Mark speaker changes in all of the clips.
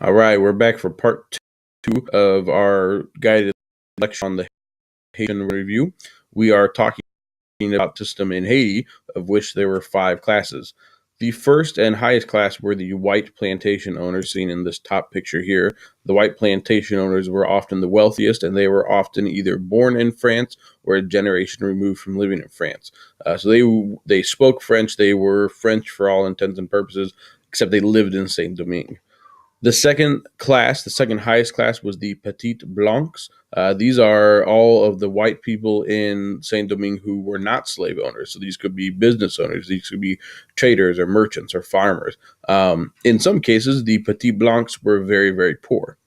Speaker 1: All right, we're back for part two of our guided lecture on the Haitian Review. We are talking about the system in Haiti, of which there were five classes. The first and highest class were the white plantation owners, seen in this top picture here. The white plantation owners were often the wealthiest, and they were often either born in France or a generation removed from living in France. So they spoke French. They were French for all intents and purposes, except they lived in Saint Domingue. The second class, the second highest class, was the Petite Blancs. These are all of the white people in Saint Domingue who were not slave owners. So these could be business owners, these could be traders or merchants or farmers. In some cases, the Petite Blancs were very, very poor.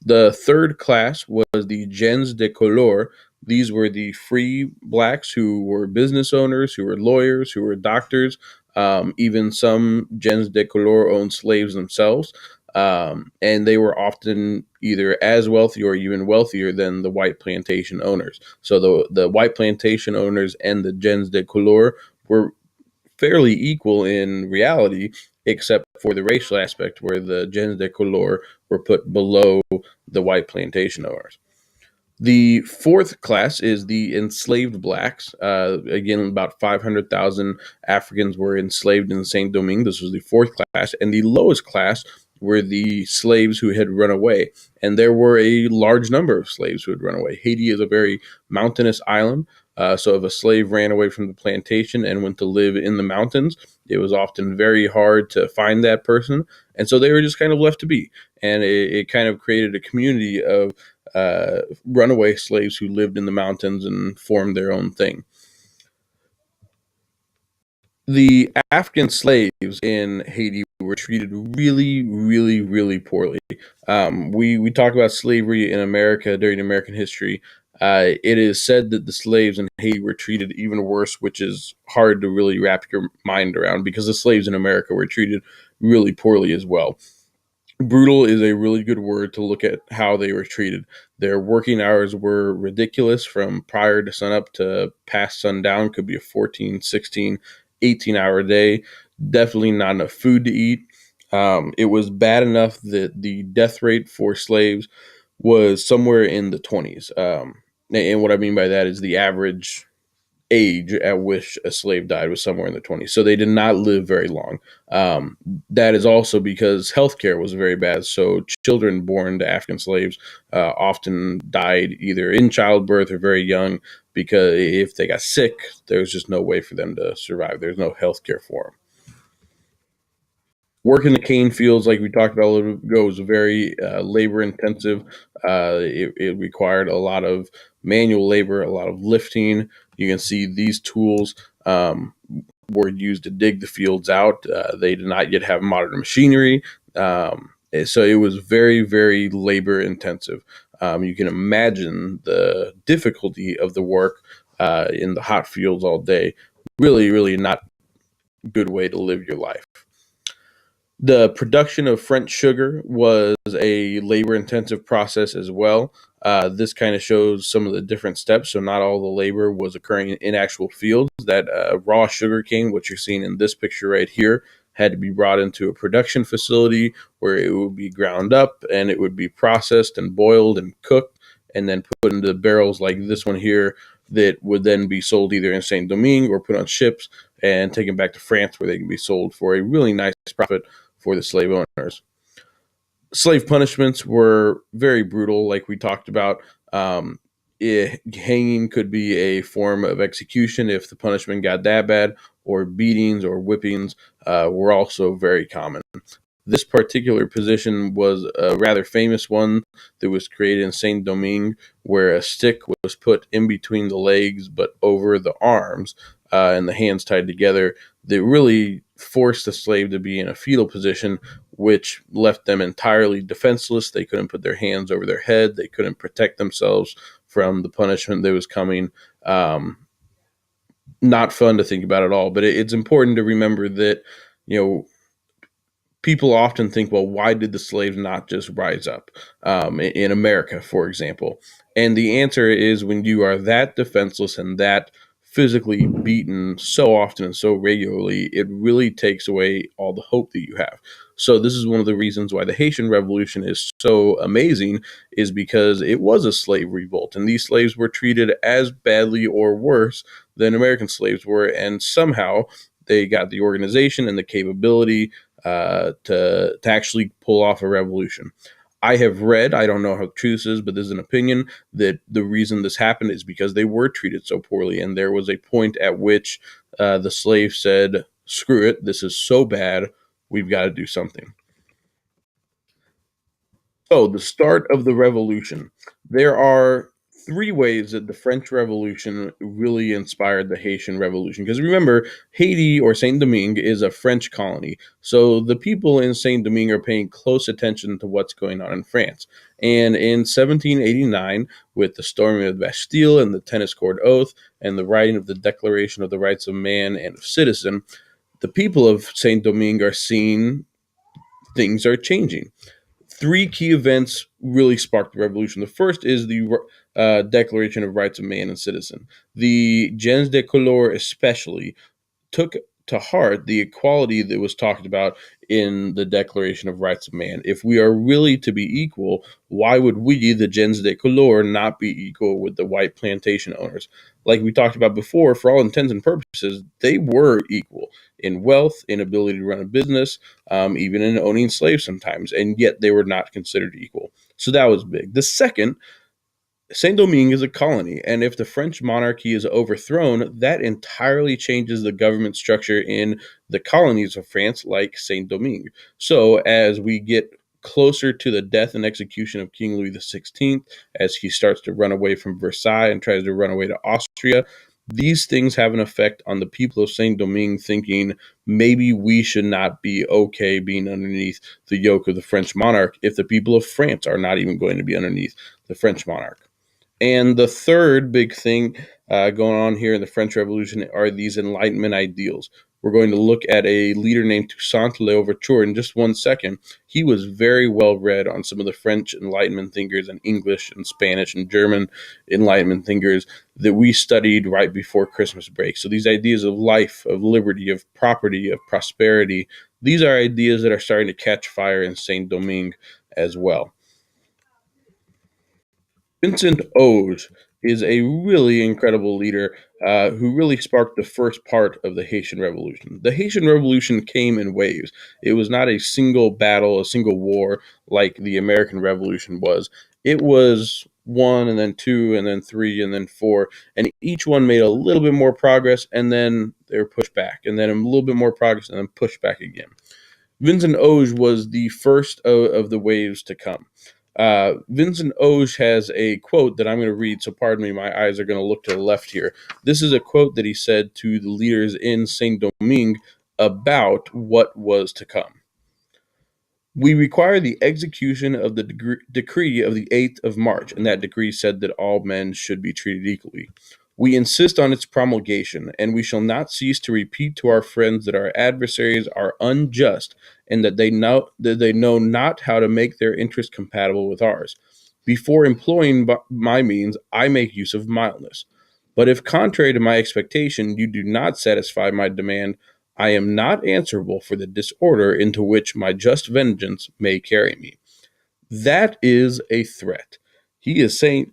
Speaker 1: The third class was the gens de couleur. These were the free blacks who were business owners, who were lawyers, who were doctors. Even some gens de couleur owned slaves themselves. And they were often either as wealthy or even wealthier than the white plantation owners. So the white plantation owners and the gens de couleur were fairly equal in reality, except for the racial aspect where the gens de couleur were put below the white plantation owners. The fourth class is the enslaved blacks. Again, about 500,000 Africans were enslaved in Saint Domingue. This was the fourth class. And the lowest class were the slaves who had run away. And there were a large number of slaves who had run away. Haiti is a very mountainous island. So if a slave ran away from the plantation and went to live in the mountains, it was often very hard to find that person. And so they were just kind of left to be. And it kind of created a community of runaway slaves who lived in the mountains and formed their own thing. The African slaves in Haiti were treated really, really, really poorly. We talk about slavery in America during American history. It is said that the slaves in Haiti were treated even worse, which is hard to really wrap your mind around because the slaves in America were treated really poorly as well. Brutal is a really good word to look at how they were treated. Their working hours were ridiculous from prior to sunup to past sundown, could be a 14, 16, 18-hour day. Definitely not enough food to eat. It was bad enough that the death rate for slaves was somewhere in the 20s. And what I mean by that is the average age at which a slave died was somewhere in the 20s. So they did not live very long. That is also because healthcare was very bad. So children born to African slaves often died either in childbirth or very young because if they got sick, there was just no way for them to survive. There's no healthcare for them. Working the cane fields, like we talked about a little ago, was very labor intensive. It required a lot of manual labor, a lot of lifting. You can see these tools were used to dig the fields out. They did not yet have modern machinery. So it was very, very labor intensive. You can imagine the difficulty of the work in the hot fields all day. Really, really not a good way to live your life. The production of French sugar was a labor intensive process as well. This kind of shows some of the different steps. So, not all the labor was occurring in actual fields. That raw sugar cane, what you're seeing in this picture right here, had to be brought into a production facility where it would be ground up and it would be processed and boiled and cooked and then put into barrels like this one here that would then be sold either in Saint Domingue or put on ships and taken back to France where they can be sold for a really nice profit for the slave owners. Slave punishments were very brutal, like we talked about. Hanging could be a form of execution if the punishment got that bad, or beatings or whippings were also very common. This particular position was a rather famous one that was created in Saint Domingue, where a stick was put in between the legs but over the arms and the hands tied together. That really forced the slave to be in a fetal position, which left them entirely defenseless. They couldn't put their hands over their head. They couldn't protect themselves from the punishment that was coming. Not fun to think about at all, but it's important to remember that, people often think, well, why did the slaves not just rise up in America, for example? And the answer is when you are that defenseless and that physically beaten so often and so regularly, it really takes away all the hope that you have. So this is one of the reasons why the Haitian Revolution is so amazing, is because it was a slave revolt, and these slaves were treated as badly or worse than American slaves were, and somehow they got the organization and the capability to actually pull off a revolution. I have read, I don't know how true this is, but there's an opinion that the reason this happened is because they were treated so poorly. And there was a point at which the slave said, screw it, this is so bad, we've got to do something. So, the start of the revolution. There are three ways that the French Revolution really inspired the Haitian Revolution. Because remember, Haiti or Saint Domingue is a French colony. So, the people in Saint Domingue are paying close attention to what's going on in France. And in 1789, with the storming of the Bastille and the Tennis Court Oath and the writing of the Declaration of the Rights of Man and of Citizen, the people of Saint Domingue are seeing things are changing. Three key events really sparked the revolution. The first is the Declaration of Rights of Man and Citizen. The gens de couleur especially took to heart the equality that was talked about in the Declaration of Rights of Man. If we are really to be equal, why would we, the gens de couleur, not be equal with the white plantation owners? Like we talked about before, for all intents and purposes, they were equal in wealth, in ability to run a business, even in owning slaves sometimes, and yet they were not considered equal. So that was big. The second, Saint Domingue is a colony, and if the French monarchy is overthrown, that entirely changes the government structure in the colonies of France, like Saint Domingue. So, as we get closer to the death and execution of King Louis XVI, as he starts to run away from Versailles and tries to run away to Austria, these things have an effect on the people of Saint Domingue thinking maybe we should not be okay being underneath the yoke of the French monarch if the people of France are not even going to be underneath the French monarch. And the third big thing going on here in the French Revolution are these Enlightenment ideals. We're going to look at a leader named Toussaint Louverture in just 1 second. He was very well read on some of the French Enlightenment thinkers and English and Spanish and German Enlightenment thinkers that we studied right before Christmas break. So these ideas of life, of liberty, of property, of prosperity, these are ideas that are starting to catch fire in Saint Domingue as well. Vincent Oge is a really incredible leader who really sparked the first part of the Haitian Revolution. The Haitian Revolution came in waves. It was not a single battle, a single war like the American Revolution was. It was one, and then two, and then three, and then four, and each one made a little bit more progress, and then they were pushed back, and then a little bit more progress, and then pushed back again. Vincent Oge was the first of the waves to come. Vincent Oge has a quote that I'm going to read, so pardon me, my eyes are going to look to the left here. This is a quote that he said to the leaders in Saint Domingue about what was to come. We require the execution of the decree of the 8th of March, and that decree said that all men should be treated equally. We insist on its promulgation, and we shall not cease to repeat to our friends that our adversaries are unjust, and that they know not how to make their interest compatible with ours. Before employing my means, I make use of mildness. But if contrary to my expectation, you do not satisfy my demand, I am not answerable for the disorder into which my just vengeance may carry me. That is a threat. He is saying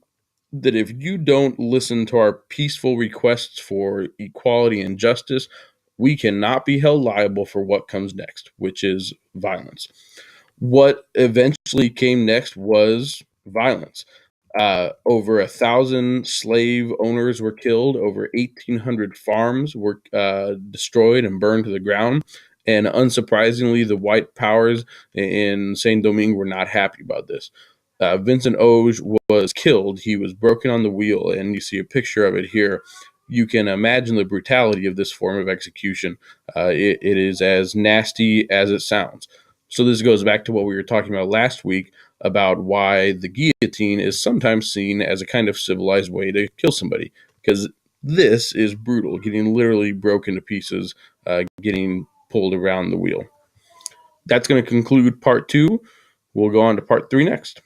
Speaker 1: that if you don't listen to our peaceful requests for equality and justice, we cannot be held liable for what comes next, which is violence. What eventually came next was violence. Over 1,000 slave owners were killed. Over 1,800 farms were destroyed and burned to the ground. And unsurprisingly, the white powers in Saint Domingue were not happy about this. Vincent Oge was killed. He was broken on the wheel, and you see a picture of it here. You can imagine the brutality of this form of execution. It is as nasty as it sounds. So this goes back to what we were talking about last week about why the guillotine is sometimes seen as a kind of civilized way to kill somebody, because this is brutal, getting literally broken to pieces, getting pulled around the wheel. That's going to conclude part 2. We'll go on to part 3 next.